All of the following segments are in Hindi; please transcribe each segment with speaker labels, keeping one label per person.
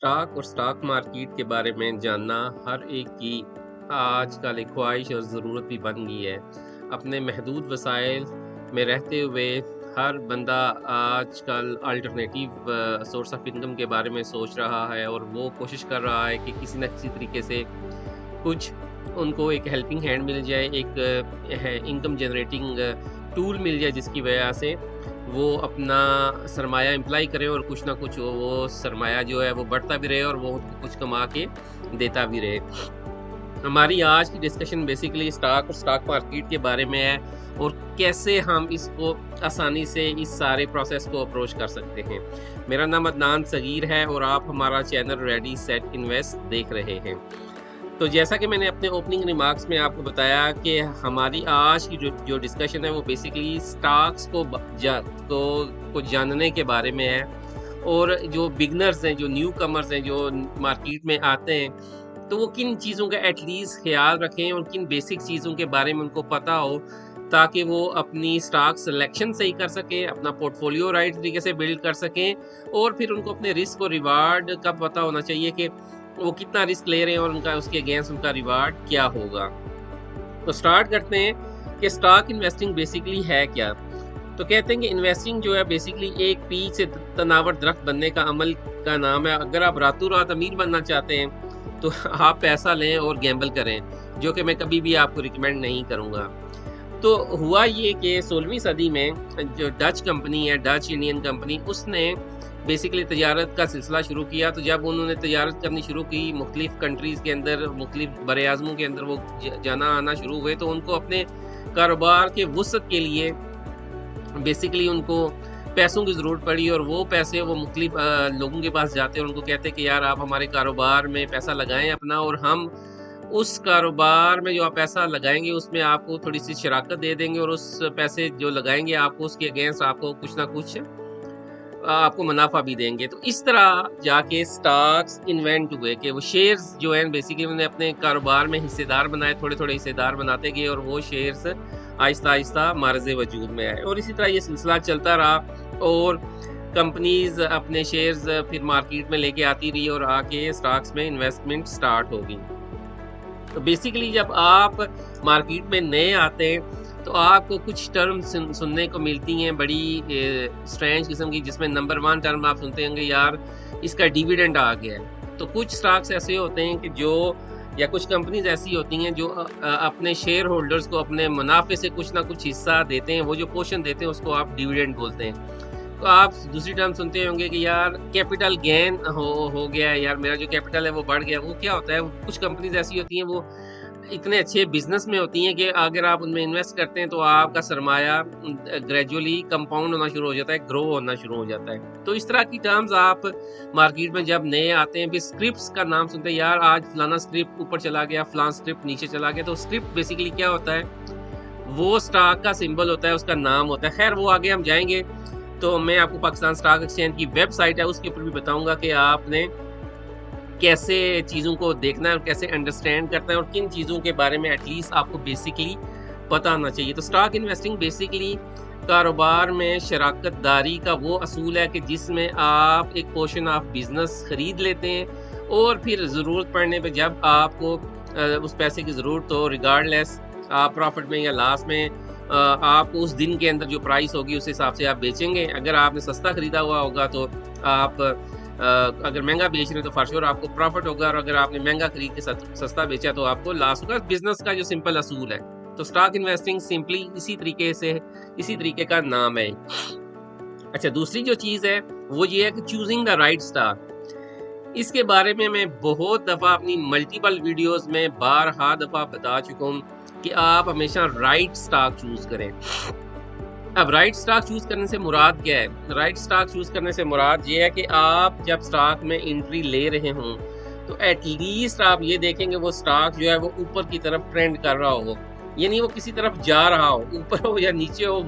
Speaker 1: स्टॉक और स्टॉक मार्केट के बारे में जानना हर एक की आजकल एक ख्वाहिश और ज़रूरत भी बन गई है। अपने महदूद वसाइल में रहते हुए हर बंदा आजकल अल्टरनेटिव सोर्स ऑफ इनकम के बारे में सोच रहा है और वो कोशिश कर रहा है कि किसी न किसी तरीके से कुछ उनको एक हेल्पिंग हैंड मिल जाए, एक इनकम जनरेटिंग टूल मिल जाए जिसकी वजह से वो अपना सरमाया एम्प्लॉय करें और कुछ ना कुछ वो सरमाया जो है वो बढ़ता भी रहे और वो उनको कुछ कमा के देता भी रहे। हमारी आज की डिस्कशन बेसिकली स्टॉक और स्टॉक मार्केट के बारे में है और कैसे हम इसको आसानी से इस सारे प्रोसेस को अप्रोच कर सकते हैं। मेरा नाम अदनान सगीर है और आप हमारा चैनल रेडी सेट इन्वेस्ट देख रहे हैं। तो जैसा कि मैंने अपने ओपनिंग रिमार्क्स में आपको बताया कि हमारी आज की जो डिस्कशन है वो बेसिकली स्टॉक्स को जानने के बारे में है और जो बिगनर्स हैं, जो न्यू कमर्स हैं, जो मार्केट में आते हैं, तो वो किन चीज़ों का एटलीस्ट ख्याल रखें और किन बेसिक चीज़ों के बारे में उनको पता हो ताकि वो अपनी स्टॉक सिलेक्शन सही कर सकें, अपना पोर्टफोलियो राइट तरीके से बिल्ड कर सकें और फिर उनको अपने रिस्क और रिवार्ड का पता होना चाहिए कि वो कितना रिस्क ले रहे हैं और उनका उसके अगेंस्ट उनका रिवार्ड क्या होगा। तो स्टार्ट करते हैं कि स्टॉक इन्वेस्टिंग बेसिकली है क्या। तो कहते हैं कि इन्वेस्टिंग जो है बेसिकली एक पीच से तनावर दरख्त बनने का अमल का नाम है। अगर आप रातों रात अमीर बनना चाहते हैं तो आप पैसा लें और गैम्बल करें, जो कि मैं कभी भी आपको रिकमेंड नहीं करूँगा। तो हुआ ये कि 16वीं सदी में जो डच कंपनी है, डच इंडियन कंपनी, उसने बेसिकली तजारत का सिलसिला शुरू किया। तो जब उन्होंने तजारत करनी शुरू की मुख्तलिफ कंट्रीज़ के अंदर, मुख्तलिफ बर-ए-आज़मों के अंदर वो जाना आना शुरू हुए, तो उनको अपने कारोबार के वसअत के लिए बेसिकली उनको पैसों की ज़रूरत पड़ी और वो पैसे वो मुख्तलिफ लोगों के पास जाते और उनको कहते कि यार आप हमारे कारोबार में पैसा लगाएँ अपना और हम उस कारोबार में जो आप पैसा लगाएँगे उसमें आपको थोड़ी-सी शराकत दे देंगे और उस पैसे जो लगाएँगे आपको उसके अगेंस्ट आपको कुछ ना कुछ आपको मुनाफा भी देंगे। तो इस तरह जाके स्टॉक्स इन्वेंट हुए कि वो शेयर्स जो हैं बेसिकली उन्होंने अपने कारोबार में हिस्सेदार बनाए, थोड़े-थोड़े हिस्सेदार बनाते गए और वो शेयर्स आहिस्ता-आहिस्ता मार्ज़े वजूद में आए और इसी तरह ये सिलसिला चलता रहा और कंपनीज़ अपने शेयर्स फिर मार्केट में लेके आती रही और आके स्टॉक्स में इन्वेस्टमेंट स्टार्ट हो गई। तो बेसिकली जब आप मार्केट में नए आते हैं तो आपको कुछ टर्म सुनने को मिलती हैं बड़ी स्ट्रेंज किस्म की, जिसमें नंबर 1 टर्म आप सुनते होंगे यार इसका डिविडेंड आ गया है। तो कुछ स्टॉक्स ऐसे होते हैं कि जो या कुछ कंपनीज ऐसी होती हैं जो अपने शेयर होल्डर्स को अपने मुनाफे से कुछ ना कुछ हिस्सा देते हैं, वो जो पोर्शन देते हैं उसको आप डिविडेंड बोलते हैं। तो आप दूसरी टर्म सुनते होंगे कि यार कैपिटल गेन हो गया है, यार मेरा जो कैपिटल है वो बढ़ गया। वो क्या होता है, कुछ कंपनीज ऐसी होती हैं वो इतने अच्छे बिजनेस में होती हैं कि अगर आप उनमें इन्वेस्ट करते हैं तो आपका सरमाया ग्रेजुअली कंपाउंड होना शुरू हो जाता है, ग्रो होना शुरू हो जाता है। तो इस तरह की टर्म्स आप मार्केट में जब नए आते हैं, फिर स्क्रिप्ट्स का नाम सुनते हैं, यार आज फलाना स्क्रिप्ट ऊपर चला गया, फलाना स्क्रिप्ट नीचे चला गया। तो स्क्रिप्ट बेसिकली क्या होता है, वो स्टॉक का सिंबल होता है, उसका नाम होता है। खैर वो आगे हम जाएंगे तो मैं आपको पाकिस्तान स्टॉक एक्सचेंज की वेबसाइट है उसके ऊपर भी बताऊंगा कि आपने कैसे चीज़ों को देखना है और कैसे अंडरस्टैंड करना है और किन चीज़ों के बारे में एटलीस्ट आपको बेसिकली पता होना चाहिए। तो स्टॉक इन्वेस्टिंग बेसिकली कारोबार में शराकत दारी का वो असूल है कि जिसमें आप एक पोर्शन ऑफ बिजनेस खरीद लेते हैं और फिर ज़रूरत पड़ने पे जब आपको उस पैसे की ज़रूरत हो, रिगार्डलेस आप प्रॉफिट में या लॉस में, आप उस दिन के अंदर जो प्राइस होगी उस हिसाब से आप बेचेंगे। अगर आपने सस्ता खरीदा हुआ होगा तो आप अगर महंगा बेच रहे हैं तो फॉर श्योर आपको प्रॉफिट होगा और अगर आपने महंगा खरीद के सस्ता बेचा तो आपको लॉस होगा। बिजनेस का जो सिंपल असूल है। तो स्टॉक इन्वेस्टिंग सिंपली इसी तरीके का नाम है। अच्छा, दूसरी जो चीज़ है वो ये है कि चूजिंग द राइट स्टॉक। इसके बारे में मैं बहुत दफ़ा अपनी मल्टीपल वीडियोस में बारहा दफ़ा बता चुका हूँ कि आप हमेशा राइट स्टॉक चूज करें। अब राइट स्टॉक चूज करने से मुराद क्या है? राइट स्टॉक चूज करने से मुराद ये है कि आप जब स्टॉक में एंट्री ले रहे हों तो एटलीस्ट आप ये देखेंगे वो स्टॉक जो है वो ऊपर की तरफ ट्रेंड कर रहा हो, यानी वो किसी तरफ जा रहा हो, ऊपर हो या नीचे हो,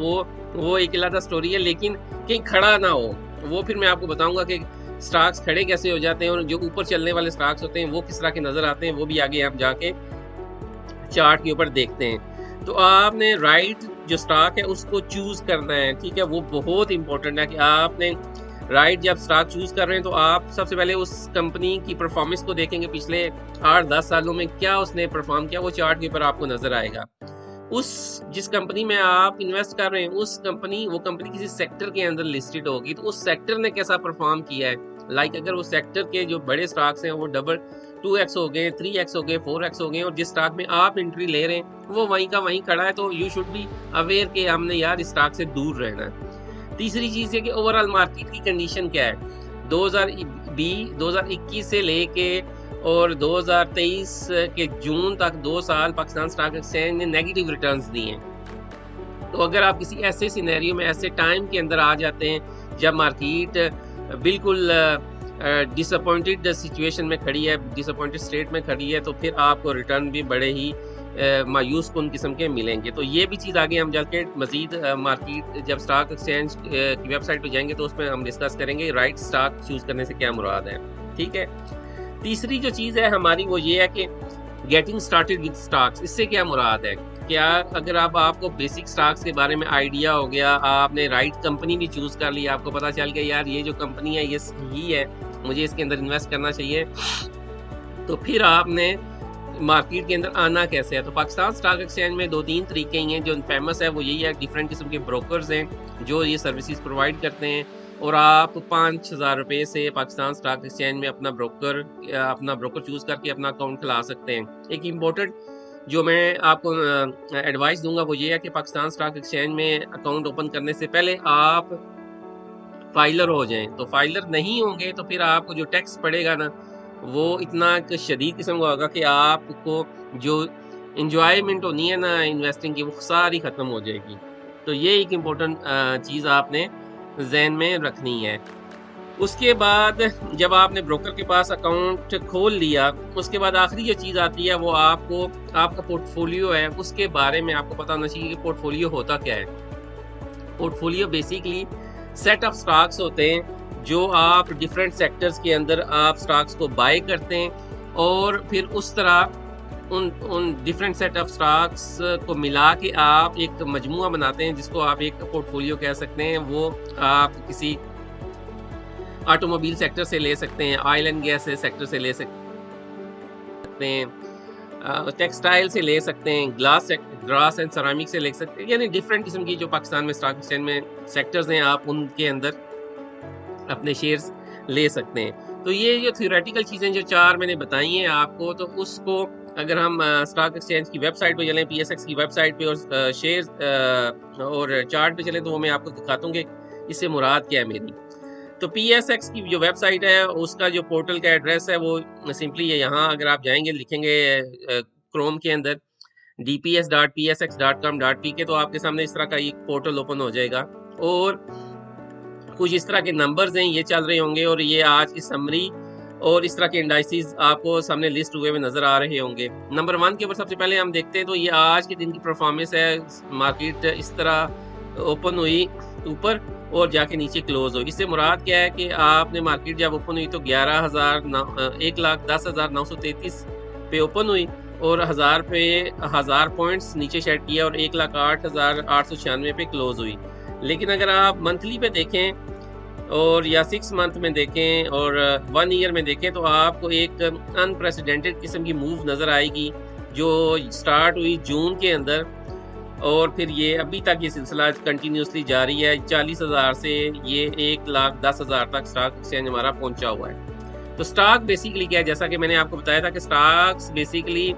Speaker 1: वो एक अलग स्टोरी है, लेकिन कहीं खड़ा ना हो। वो फिर मैं आपको बताऊंगा कि स्टॉक्स खड़े कैसे हो जाते हैं और जो ऊपर चलने वाले स्टॉक्स होते हैं वो किस तरह के नजर आते हैं, वो भी आगे हम जाके चार्ट के ऊपर देखते हैं। तो आपने राइट जो स्टॉक है उसको चूज करना है, ठीक है। वो बहुत इंपॉर्टेंट है कि आपने राइट, जब स्टॉक चूज़ कर रहे हैं तो आप सबसे पहले उस कंपनी की परफॉर्मेंस को देखेंगे, पिछले 8-10 सालों में क्या उसने परफॉर्म किया, वो चार्ट के ऊपर आपको नज़र आएगा। उस जिस कंपनी में आप इन्वेस्ट कर रहे हैं, वो कंपनी किसी सेक्टर के अंदर लिस्टेड होगी, तो उस सेक्टर ने कैसा परफॉर्म किया है। लाइक अगर उस सेक्टर के जो बड़े स्टॉक्स हैं वो डबल 2x हो गए, 3x हो गए, 4x हो गए, और जिस स्टॉक में आप एंट्री ले रहे हैं वो वहीं का वहीं खड़ा है, तो यू शुड बी अवेयर कि हमने यार इस स्टॉक से दूर रहना है। तीसरी चीज़ है कि ओवरऑल मार्केट की कंडीशन क्या है। 2021 से लेके और 2023 के जून तक 2 साल पाकिस्तान स्टॉक एक्सचेंज ने नेगेटिव रिटर्न्स दिए हैं। तो अगर आप किसी ऐसे सिनेरियो में, ऐसे टाइम के अंदर आ जाते हैं जब मार्केट बिल्कुल डिसअपॉइंटेड सिचुएशन में खड़ी है, डिसअपॉइंटेड स्टेट में खड़ी है, तो फिर आपको रिटर्न भी बड़े ही मायूस कुन किस्म के मिलेंगे। तो ये भी चीज़ आगे हम जाके मज़ीद मार्केट जब स्टॉक एक्सचेंज की वेबसाइट पे जाएंगे तो उसमें हम डिस्कस करेंगे राइट स्टॉक चूज़ करने से क्या मुराद है। ठीक है, तीसरी जो चीज़ है हमारी वो ये है कि गेटिंग स्टार्टेड विद स्टॉक्स। इससे क्या मुराद है, क्या अगर आपको बेसिक स्टॉक्स के बारे में आइडिया हो गया, आपने राइट कंपनी भी चूज़ कर ली, आपको पता चल गया यार ये जो कंपनी है ये सही है, मुझे इसके अंदर इन्वेस्ट करना चाहिए, तो फिर आपने मार्केट के अंदर आना कैसे है। तो पाकिस्तान स्टॉक एक्सचेंज में 2-3 तरीके ही हैं। जो फेमस है वो यही है, डिफरेंट किस्म के ब्रोकर्स हैं जो ये सर्विसेज प्रोवाइड करते हैं, और आप 5,000 रुपये से पाकिस्तान स्टॉक एक्सचेंज में अपना ब्रोकर चूज़ करके अपना अकाउंट खुला सकते हैं। एक इम्पोर्टेंट जो मैं आपको एडवाइस दूंगा वो ये है कि पाकिस्तान स्टॉक एक्सचेंज में अकाउंट ओपन करने से पहले आप फाइलर हो जाएं। तो फाइलर नहीं होंगे तो फिर आपको जो टैक्स पड़ेगा ना वो इतना शदीद किस्म का होगा कि आपको जो इंजॉयमेंट होनी है ना इन्वेस्टिंग की वो सारी ख़त्म हो जाएगी। तो ये एक इम्पोर्टेंट चीज़ आपने जहन में रखनी है। उसके बाद जब आपने ब्रोकर के पास अकाउंट खोल लिया, उसके बाद आखिरी जो चीज़ आती है वो आपका पोर्टफोलियो है, उसके बारे में आपको पता होना चाहिए कि पोर्टफोलियो होता क्या है। Portfolio basically set of stocks होते हैं जो आप डिफरेंट सेक्टर्स के अंदर आप स्टॉक्स को बाय करते हैं, और फिर उस तरह उन डिफरेंट सेट ऑफ स्टॉक्स को मिला के आप एक मजमुआ बनाते हैं जिसको आप एक पोर्टफोलियो कह सकते हैं। वो आप किसी ऑटोमोबाइल सेक्टर से ले सकते हैं, ऑयल एंड गैस सेक्टर से ले सकते हैं, टेक्सटाइल से ले सकते हैं, ग्लास एंड सरामिक से ले सकते हैं, यानी डिफरेंट किस्म की जो पाकिस्तान में स्टॉक एक्सचेंज में सेक्टर्स हैं आप उनके अंदर अपने शेयर्स ले सकते हैं। तो ये जो थ्योरेटिकल चीज़ें जो 4 मैंने बताई हैं आपको, तो उसको अगर हम स्टॉक एक्सचेंज की वेबसाइट पे चलें, पीएसएक्स की वेबसाइट पे, और शेयर्स और चार्ट पे चलें तो वो मैं आपको दिखाता हूँ कि इससे मुराद क्या है मेरी। तो पीएसएक्स की जो वेबसाइट है उसका जो पोर्टल का एड्रेस है वो सिंपली है, यहाँ अगर आप जाएंगे लिखेंगे क्रोम के अंदर dps.psx.com.pk तो आपके सामने इस तरह का एक पोर्टल ओपन हो जाएगा, और कुछ इस तरह के नंबर्स हैं ये चल रहे होंगे, और ये आज की समरी और इस तरह के इंडाइसिस आपको सामने लिस्ट हुए हुए नजर आ रहे होंगे। नंबर 1 के ऊपर सबसे पहले हम देखते हैं, तो ये आज के दिन की परफॉर्मेंस है। मार्केट इस तरह ओपन हुई ऊपर और जाके नीचे क्लोज हो। इससे मुराद क्या है कि आपने मार्केट जब ओपन हुई तो 1,10,933 पे ओपन हुई, और 1000 पॉइंट्स नीचे शेड किया, और 1,08,896 पे क्लोज हुई। लेकिन अगर आप मंथली पे देखें और या 6 मंथ में देखें और 1 ईयर में देखें तो आपको एक अनप्रेसिडेंटेड किस्म की मूव नज़र आएगी जो स्टार्ट हुई जून के अंदर, और फिर ये अभी तक ये सिलसिला कंटिन्यूसली जारी है। 40,000 से ये 1,10,000 तक स्टॉक एक्सचेंज हमारा पहुंचा हुआ है। तो स्टॉक बेसिकली क्या है, जैसा कि मैंने आपको बताया था कि स्टॉक्स बेसिकली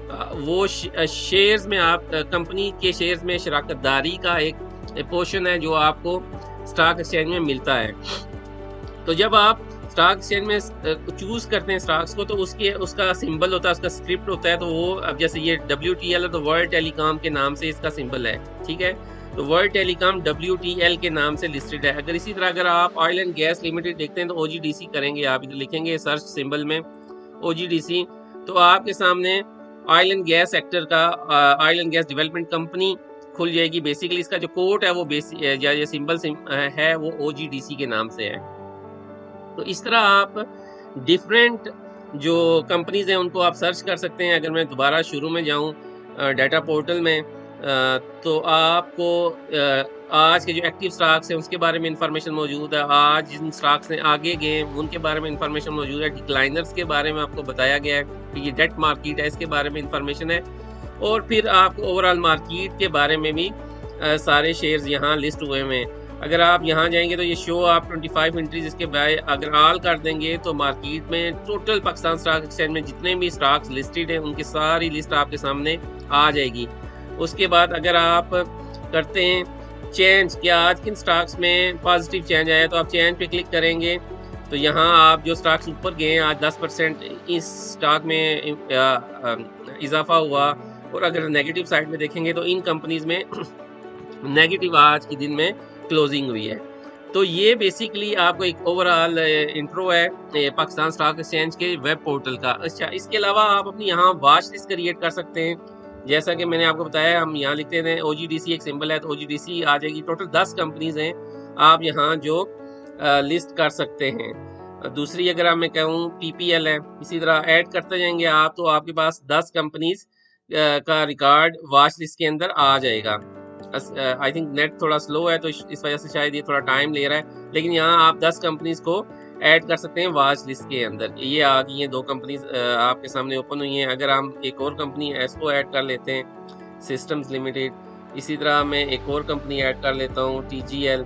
Speaker 1: वो शेयर्स में आप कंपनी के शेयर्स में शराकतदारी का एक पोर्शन है जो आपको स्टॉक एक्सचेंज में मिलता है। तो जब आप स्टॉक एक्सचेंज में चूज करते हैं स्टॉक्स को, तो उसका सिंबल होता है, उसका स्क्रिप्ट होता है। तो वो अब जैसे ये WTL है तो वर्ल्ड टेलीकॉम के नाम से इसका सिंबल है, ठीक है। तो वर्ल्ड टेलीकॉम WTL के नाम से लिस्टेड है। अगर इसी तरह अगर आप ऑयल एंड गैस लिमिटेड देखते हैं तो OGDC करेंगे, आप इधर लिखेंगे सर्च सिंबल में OGDC, तो आपके सामने ऑयल एंड गैस सेक्टर का oil and gas development company खुल जाएगी। बेसिकली इसका जो कोड है वो ये सिंबल है वो OGDC के नाम से है। तो इस तरह आप डिफरेंट जो कंपनीज हैं उनको आप सर्च कर सकते हैं। अगर मैं दोबारा शुरू में जाऊं डाटा पोर्टल में, तो आपको आज के जो एक्टिव स्टॉक्स हैं उसके बारे में इंफॉर्मेशन मौजूद है, आज जिन स्टॉक्स ने आगे गए हैं उनके बारे में इंफॉर्मेशन मौजूद है, डिक्लाइनर्स के बारे में आपको बताया गया है कि ये डेट मार्केट है, इसके बारे में इंफॉर्मेशन है, और फिर आपको ओवरऑल मार्केट के बारे में भी सारे शेयर्स यहाँ लिस्ट हुए हुए हैं। अगर आप यहाँ जाएंगे तो ये शो आप 25 एंट्रीज इसके बाय अगर ऑल कर देंगे तो मार्केट में टोटल पाकिस्तान स्टॉक एक्सचेंज में जितने भी स्टॉक्स लिस्टेड हैं उनकी सारी लिस्ट आपके सामने आ जाएगी। उसके बाद अगर आप करते हैं चेंज, क्या आज किन स्टॉक्स में पॉजिटिव चेंज आया, तो आप चेंज पे क्लिक करेंगे तो यहाँ आप जो स्टॉक्स ऊपर गए हैं आज 10% इस स्टॉक में इजाफा हुआ, और अगर नेगेटिव साइड में देखेंगे तो इन कंपनीज में नेगेटिव आज के दिन में क्लोजिंग हुई है। तो ये बेसिकली आपको एक ओवरऑल इंट्रो है पाकिस्तान स्टॉक एक्सचेंज के वेब पोर्टल का। अच्छा, इसके अलावा आप अपनी यहाँ वॉच लिस्ट क्रिएट कर सकते हैं। जैसा कि मैंने आपको बताया, हम यहाँ लिखते हैं OGDC एक सिंबल है तो OGDC आ जाएगी। टोटल 10 कंपनीज हैं आप यहाँ जो लिस्ट कर सकते हैं। दूसरी अगर मैं कहूँ PPL है, इसी तरह ऐड करते जाएंगे आप तो आपके पास 10 कंपनीज का रिकॉर्ड वॉच लिस्ट के अंदर आ जाएगा। आई थिंक नेट थोड़ा स्लो है तो इस वजह से शायद ये थोड़ा टाइम ले रहा है, लेकिन यहाँ आप 10 कंपनीज को ऐड कर सकते हैं वॉच लिस्ट के अंदर। ये आ गई हैं 2 कंपनीज आपके सामने ओपन हुई हैं। अगर हम एक और कंपनी एस्को ऐड कर लेते हैं, सिस्टम्स लिमिटेड, इसी तरह मैं एक और कंपनी ऐड कर लेता हूँ TGL।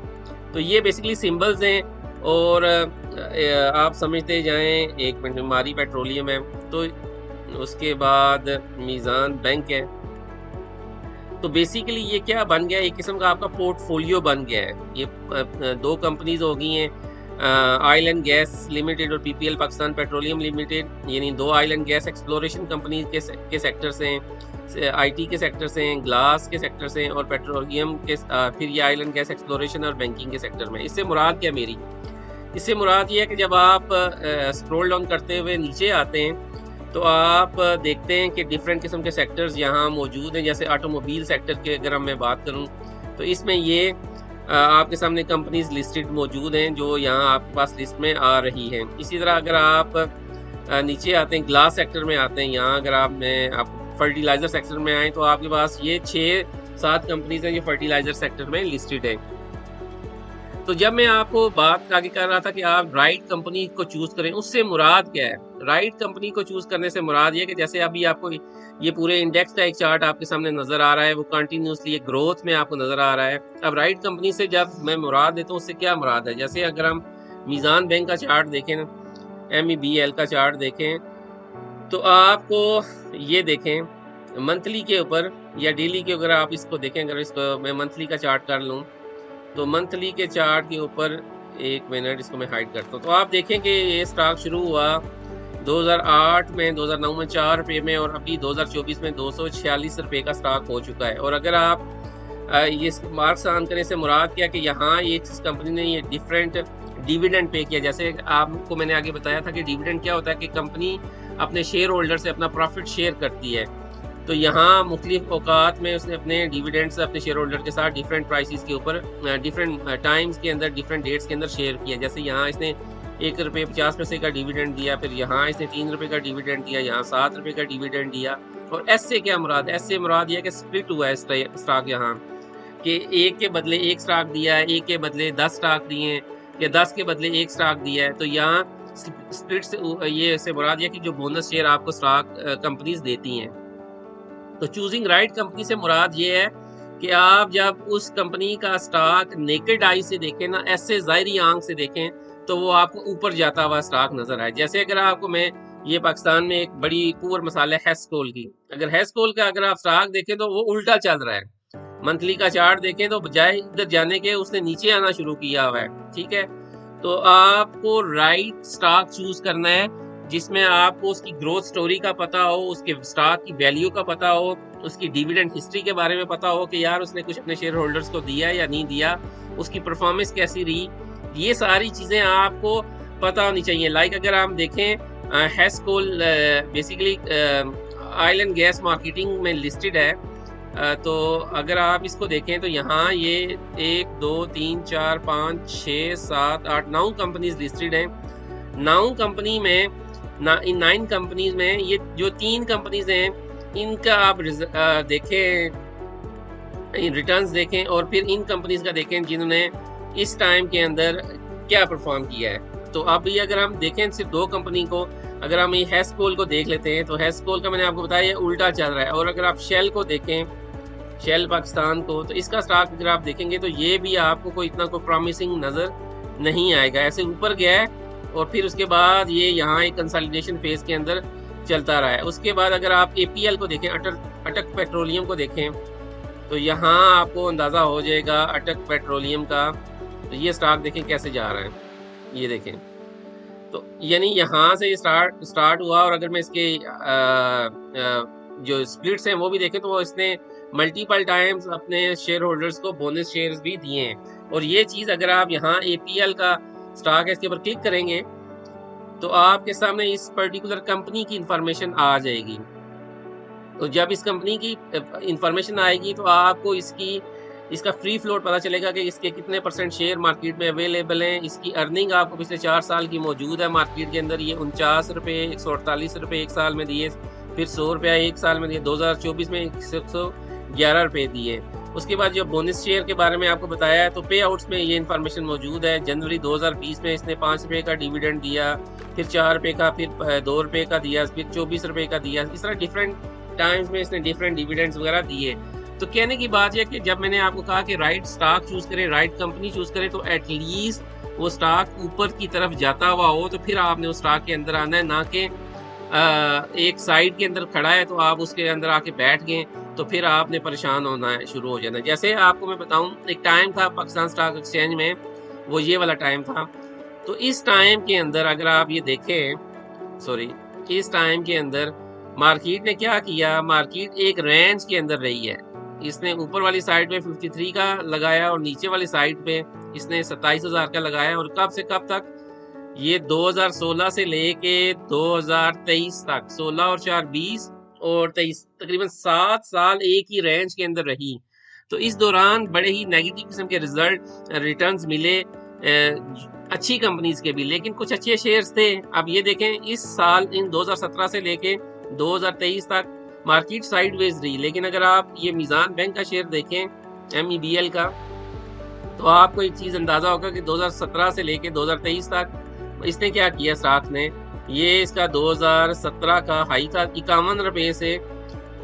Speaker 1: तो ये बेसिकली सिंबल्स हैं और आप समझते जाएं। एक मिनट, मारी पेट्रोलियम है, तो उसके बाद मीज़ान बैंक है। तो बेसिकली ये क्या बन गया, एक किस्म का आपका पोर्टफोलियो बन गया है। ये 2 कंपनीज हो गई हैं, ऑयल एंड गैस लिमिटेड और PPL पाकिस्तान पेट्रोलियम लिमिटेड, यानी 2 oil and gas exploration company के सेक्टर से हैं, IT के सेक्टर से हैं, ग्लास के सेक्टर से हैं, और पेट्रोलियम के फिर ये ऑयल एंड गैस एक्सप्लोरेशन और बैंकिंग के सेक्टर में। इससे मुराद क्या मेरी, इससे मुराद ये है कि जब आप स्क्रॉल डाउन करते हुए नीचे आते हैं तो आप देखते हैं कि डिफरेंट किस्म के सेक्टर्स यहाँ मौजूद हैं। जैसे ऑटोमोबाइल सेक्टर के अगर मैं बात करूँ तो इसमें ये आपके सामने कंपनीज लिस्टेड मौजूद हैं जो यहाँ आपके पास लिस्ट में आ रही हैं। इसी तरह अगर आप नीचे आते हैं, ग्लास सेक्टर में आते हैं, यहाँ अगर आप फर्टिलाइजर सेक्टर में आए तो आपके पास ये 6-7 कंपनीज हैं जो फर्टिलाइजर सेक्टर में लिस्टेड है। तो जब मैं आपको बात आगे कर रहा था कि आप राइट कंपनी को चूज करें, उससे मुराद क्या है? राइट कंपनी को चूज करने से मुराद ये कि जैसे अभी आपको ये पूरे इंडेक्स का एक चार्ट आपके सामने नजर आ रहा है, वो कंटिन्यूसली एक ग्रोथ में आपको नजर आ रहा है। अब राइट कंपनी से जब मैं मुराद देता हूँ उससे क्या मुराद है? जैसे अगर हम मीज़ान बैंक का चार्ट देखें ना, MEBL का चार्ट देखें, तो आपको ये देखें मंथली के ऊपर या डेली के, अगर आप इसको देखें, अगर इसको मैं मंथली का चार्ट कर लूँ तो मंथली के चार्ट के ऊपर, एक मिनट इसको मैं हाइड करता हूँ, तो आप देखें कि ये स्टॉक शुरू हुआ 2008 में, 2009 में 4 रुपये में, और अभी 2024 में 246 रुपये का स्टॉक हो चुका है। और अगर आप ये मार्क्स ऑन करने से मुराद क्या कि यहाँ ये कंपनी ने ये डिफरेंट डिविडेंड पे किया। जैसे आपको मैंने आगे बताया था कि डिविडेंड क्या होता है कि कंपनी अपने शेयर होल्डर से अपना प्रॉफिट शेयर करती है। तो यहाँ मुख्तलिफ औकात में उसने अपने डिविडेंड्स अपने शेयर होल्डर के साथ डिफरेंट प्राइसेस के ऊपर डिफरेंट टाइम्स के अंदर डिफरेंट डेट्स के अंदर शेयर किया। जैसे यहाँ इसने 1 रुपये 50 पैसे का डिविडेंड दिया, फिर यहाँ इसने 3 रुपये का डिविडेंड दिया, यहाँ 7 रुपये का डिविडेंड दिया। और एस से क्या मुराद है? एस से मुराद यह कि स्प्लिट हुआ है स्टॉक यहाँ, कि 1 के बदले 1 स्टॉक दिया है, 1 के बदले 10 स्टॉक दिए हैं, या 10 के बदले 1 स्टॉक दिया है। तो यहाँ स्प्लिट से ये से मुराद यह कि जो बोनस शेयर आपको स्टॉक कंपनीज देती हैं। तो चूजिंग राइट कंपनी से मुराद ये है कि आप जब उस कंपनी का स्टॉक नेकेड आई से देखें ना, ऐसे ज़ाहिरी आंख से देखें, तो वो आपको ऊपर जाता हुआ स्टॉक नजर आए। जैसे अगर आपको मैं ये पाकिस्तान में एक बड़ी पुअर मिसाल है हेस्कोल की, अगर हेस्कोल का अगर आप स्टॉक देखें तो वो उल्टा चल रहा है। मंथली का चार्ट देखें तो बजाय इधर जाने के उसने नीचे आना शुरू किया हुआ है। ठीक है, तो आपको राइट स्टॉक चूज करना है जिसमें आपको उसकी ग्रोथ स्टोरी का पता हो, उसके स्टॉक की वैल्यू का पता हो, उसकी डिविडेंड हिस्ट्री के बारे में पता हो कि यार उसने कुछ अपने शेयर होल्डर्स को दिया या नहीं दिया, उसकी परफॉर्मेंस कैसी रही, ये सारी चीज़ें आपको पता होनी चाहिए। लाइक अगर हम देखें Hascol basically oil and gas marketing में लिस्टेड है, तो अगर आप इसको देखें तो यहाँ ये 1 2 3 4 5 6 7 8 9 कंपनीज लिस्टेड हैं। 9 कंपनी में इन 9 कंपनीज में ये जो 3 कंपनीज हैं इनका आप देखें रिटर्न्स देखें और फिर इन कंपनीज का देखें जिन्होंने इस टाइम के अंदर क्या परफॉर्म किया है। तो अभी अगर हम देखें सिर्फ 2 कंपनी को, अगर हम ये हेस्कोल को देख लेते हैं तो हेस्कोल का मैंने आपको बताया ये उल्टा चल रहा है। और अगर आप शेल को देखें, शेल पाकिस्तान को, तो इसका स्टॉक अगर आप देखेंगे तो ये भी आपको कोई इतना कोई प्रॉमिसिंग नज़र नहीं आएगा। ऐसे ऊपर गया है और फिर उसके बाद ये यहाँ एक कंसोलिडेशन फेज के अंदर चलता रहा है। उसके बाद अगर आप APL को देखें, अटक पेट्रोलियम को देखें, तो यहाँ आपको अंदाज़ा हो जाएगा अटक पेट्रोलियम का। तो ये स्टॉक देखें कैसे जा रहा है, ये देखें। तो यानी यहाँ से स्टार्ट हुआ और अगर मैं इसके जो स्प्लिट्स हैं वो भी देखें तो वो इसने मल्टीपल टाइम्स अपने शेयर होल्डर्स को बोनस शेयर्स भी दिए हैं। और ये चीज़ अगर आप यहाँ APL का स्टॉक है इसके ऊपर क्लिक करेंगे तो आपके सामने इस पर्टिकुलर कंपनी की इंफॉर्मेशन आ जाएगी। तो जब इस कंपनी की इंफॉर्मेशन आएगी तो आपको इसका फ्री फ्लोट पता चलेगा कि इसके कितने % शेयर मार्केट में अवेलेबल हैं। इसकी अर्निंग आपको पिछले 4 साल की मौजूद है मार्केट के अंदर। ये 49 रुपये, 148 रुपये एक साल में दिए, फिर 100 रुपया एक साल में दिए, 2024 में 111 रुपये दिए। उसके बाद जो बोनस शेयर के बारे में आपको बताया है तो पे आउट्स में ये इन्फॉर्मेशन मौजूद है। जनवरी 2020 में इसने 5 रुपये का डिविडेंड दिया, फिर 4 रुपये का, फिर 2 रुपये का दिया, फिर 24 रुपये का दिया। इस तरह डिफरेंट टाइम्स में इसने डिफरेंट डिविडेंड्स वगैरह दिए। तो कहने की बात यह कि जब मैंने आपको कहा कि राइट स्टॉक चूज करें, राइट कंपनी चूज करें, तो एटलीस्ट वो स्टॉक ऊपर की तरफ जाता हुआ हो तो फिर आपने उस स्टॉक के अंदर आना है, ना कि एक साइड के अंदर खड़ा है तो आप उसके अंदर आके बैठ गए तो फिर आपने परेशान होना है, शुरू हो जाना है। जैसे आपको मैं बताऊं, एक टाइम था पाकिस्तान स्टॉक एक्सचेंज में, वो ये वाला टाइम था। तो इस टाइम के अंदर अगर आप ये देखें, इस टाइम के अंदर मार्केट ने क्या किया, मार्केट एक रेंज के अंदर रही है। इसने ऊपर वाली साइड पे 53 का लगाया और नीचे वाली साइड पे इसने 27,000 का लगाया। और कब से कब तक, ये 2016 से लेके 2023 तक, 16 और 4 20 और 23, तकरीबन 7 साल एक ही रेंज के अंदर रही। तो इस दौरान बड़े ही नेगेटिव किस्म के रिटर्न्स मिले अच्छी कंपनीज के भी, लेकिन कुछ अच्छे शेयर्स थे। अब ये देखें इस साल, इन 2017 से लेके 2023 तक मार्केट साइडवेज रही। लेकिन अगर आप ये मीज़ान बैंक का शेयर देखें, MEBL का, तो आपको एक चीज़ अंदाज़ा होगा कि 2017 से लेके 2023 तक इसने क्या किया स्टॉक ने। ये इसका 2017 का हाई था 51 रुपये से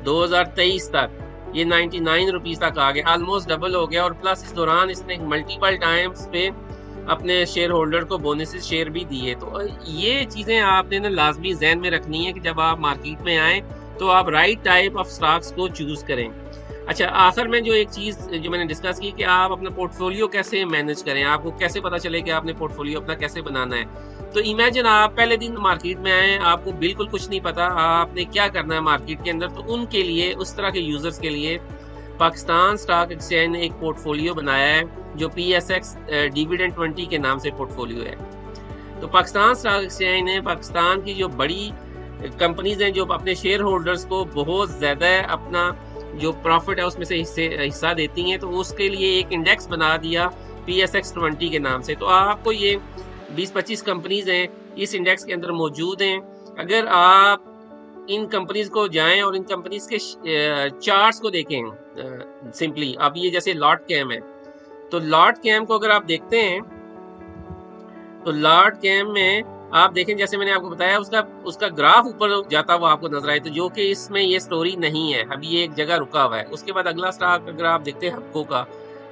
Speaker 1: 2023 तक ये 99 रुपीज़ तक आ गया, ऑलमोस्ट डबल हो गया। और प्लस इस दौरान इसने मल्टीपल टाइम्स पे अपने शेयर होल्डर को बोनसेस शेयर भी दिए। तो ये चीज़ें आपने ना लाजमी जहन में रखनी है कि जब आप मार्केट में आएँ तो आप राइट टाइप ऑफ स्टॉक्स को चूज़ करें। अच्छा, आखिर में जो एक चीज़ जो मैंने डिस्कस की कि आप अपना पोर्टफोलियो कैसे मैनेज करें, आपको कैसे पता चले कि आपने पोर्टफोलियो अपना कैसे बनाना है। तो इमेजिन आप पहले दिन मार्केट में आए, आपको बिल्कुल कुछ नहीं पता आपने क्या करना है मार्केट के अंदर। तो उनके लिए, उस तरह के यूज़र्स के लिए पाकिस्तान स्टॉक एक्सचेंज ने एक पोर्टफोलियो बनाया है जो PSX डिविडेंड 20 के नाम से पोर्टफोलियो है। तो पाकिस्तान स्टॉक एक्सचेंज ने पाकिस्तान की जो बड़ी कंपनीज हैं जो अपने शेयर होल्डर्स को बहुत ज़्यादा अपना जो प्रॉफिट है उसमें से हिस्सा देती हैं, तो उसके लिए एक इंडेक्स बना दिया PSX 20 के नाम से। तो आपको ये 20-25 कंपनीज हैं इस इंडेक्स के अंदर मौजूद हैं। अगर आप इन कंपनीज को जाएं और इन कंपनीज के चार्ट्स को देखें सिंपली, अब ये जैसे लॉट कैम है, तो लॉट कैम को अगर आप देखते हैं तो लॉट कैम में आप देखें, जैसे मैंने आपको बताया, उसका ग्राफ ऊपर जाता हुआ आपको नजर आए, तो जो कि इसमें ये स्टोरी नहीं है, अभी ये एक जगह रुका हुआ है। उसके बाद अगला स्टॉक अगर आप देखते हैं हबको का,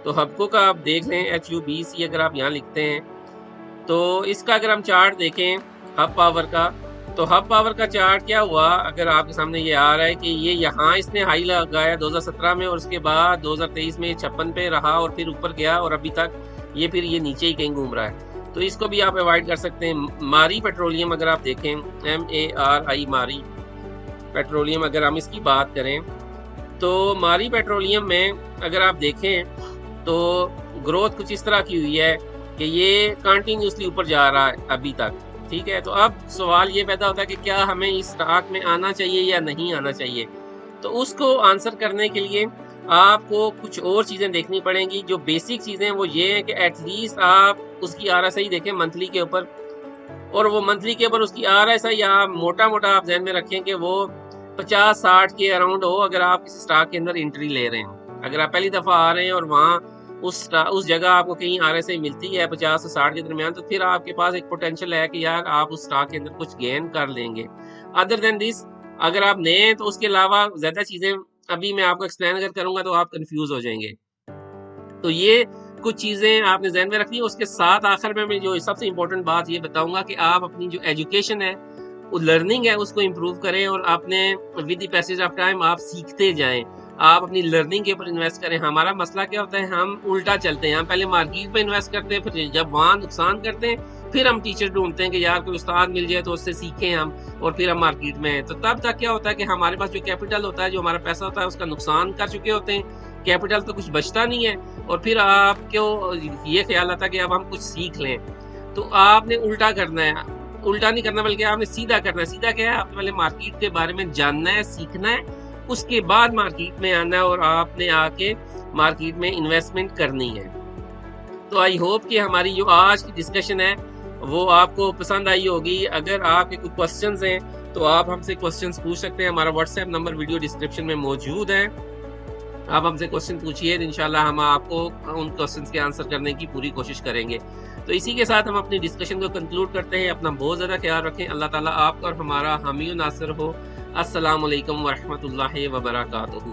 Speaker 1: तो हबको का आप देख लें HUBC अगर आप यहाँ लिखते हैं तो इसका अगर हम चार्ट देखें हब पावर का, तो हब पावर का चार्ट क्या हुआ, अगर आपके सामने ये आ रहा है कि ये यहाँ इसने हाई लगाया 2017 में और उसके बाद 2023 में 56 पे रहा और फिर ऊपर गया और अभी तक ये फिर ये नीचे ही कहीं घूम रहा है। तो इसको भी आप अवॉइड कर सकते हैं। मारी पेट्रोलियम अगर आप देखें, MARI मारी पेट्रोलियम, अगर हम इसकी बात करें तो मारी पेट्रोलियम में अगर आप देखें तो ग्रोथ कुछ इस तरह की हुई है कि ये कंटिन्यूसली ऊपर जा रहा है अभी तक, ठीक है। तो अब सवाल ये पैदा होता है कि क्या हमें इस स्टॉक में आना चाहिए या नहीं आना चाहिए। तो उसको आंसर करने के लिए आपको कुछ और चीज़ें देखनी पड़ेंगी। जो बेसिक चीज़ें वो ये है कि एटलीस्ट आप उसकी RSI देखें मंथली के ऊपर, और वो मंथली के ऊपर उसकी RSI आप मोटा मोटा आप ध्यान में रखें कि वो 50-60 के अराउंड हो अगर आप किसी स्टॉक के अंदर एंट्री ले रहे हैं। अगर आप पहली दफ़ा आ रहे हैं और वहाँ उस जगह आपको कहीं RSI मिलती है 50 से 60 के दरमियान, तो फिर आपके पास एक पोटेंशियल है कि यार आप उस स्टॉक के अंदर कुछ गेन कर लेंगे। अदर देन दिस, अगर आप नए हैं तो उसके अलावा ज़्यादा चीज़ें अभी मैं आपको एक्सप्लेन अगर करूँगा तो आप कन्फ्यूज़ हो जाएँगे। तो ये कुछ चीज़ें आपने ज़हन में रखनी है। उसके साथ आखिर में मैं जो सबसे इम्पोर्टेंट बात ये बताऊँगा कि आप अपनी जो एजुकेशन है, वो लर्निंग है, उसको इम्प्रूव करें और आपने with the passage of time आप सीखते जाएँ। आप अपनी लर्निंग के ऊपर इन्वेस्ट करें। हमारा मसला क्या होता है, हम उल्टा चलते हैं। हम पहले मार्केट में इन्वेस्ट करते हैं, फिर जब वहाँ नुकसान करते हैं, फिर हम टीचर ढूँढते हैं कि यार कोई उस्ताद मिल जाए तो उससे सीखें हम, और फिर हम मार्केट में हैं। तो तब तक क्या होता है कि हमारे पास जो कैपिटल होता है, जो हमारा पैसा होता है, उसका नुकसान कर चुके होते हैं। कैपिटल तो कुछ बचता नहीं है और फिर आपको ये ख़्याल आता है कि अब हम कुछ सीख लें। तो आपने उल्टा करना है। उल्टा नहीं करना बल्कि आपने सीधा करना है। सीधा क्या है? आपने पहले मार्केट के बारे में जानना है, सीखना है, उसके बाद मार्केट में आना है और आपने आके मार्केट में इन्वेस्टमेंट करनी है। तो आई होप कि हमारी जो आज की डिस्कशन है, वो आपको पसंद आई होगी। अगर आपके कोई क्वेश्चंस हैं, तो आप हमसे क्वेश्चंस पूछ सकते हैं। हमारा व्हाट्सएप नंबर वीडियो डिस्क्रिप्शन में मौजूद है। आप हमसे क्वेश्चन पूछिए, इंशाल्लाह हम आपको उन क्वेश्चंस के आंसर करने की पूरी कोशिश करेंगे। तो इसी के साथ हम अपनी डिस्कशन को कंक्लूड करते हैं। अपना बहुत ज़्यादा ख्याल रखें। अल्लाह ताला आपका और हमारा हामी नासिर हो। अस्सलामु अलैकुम व रहमतुल्लाहि व बरकातुहू।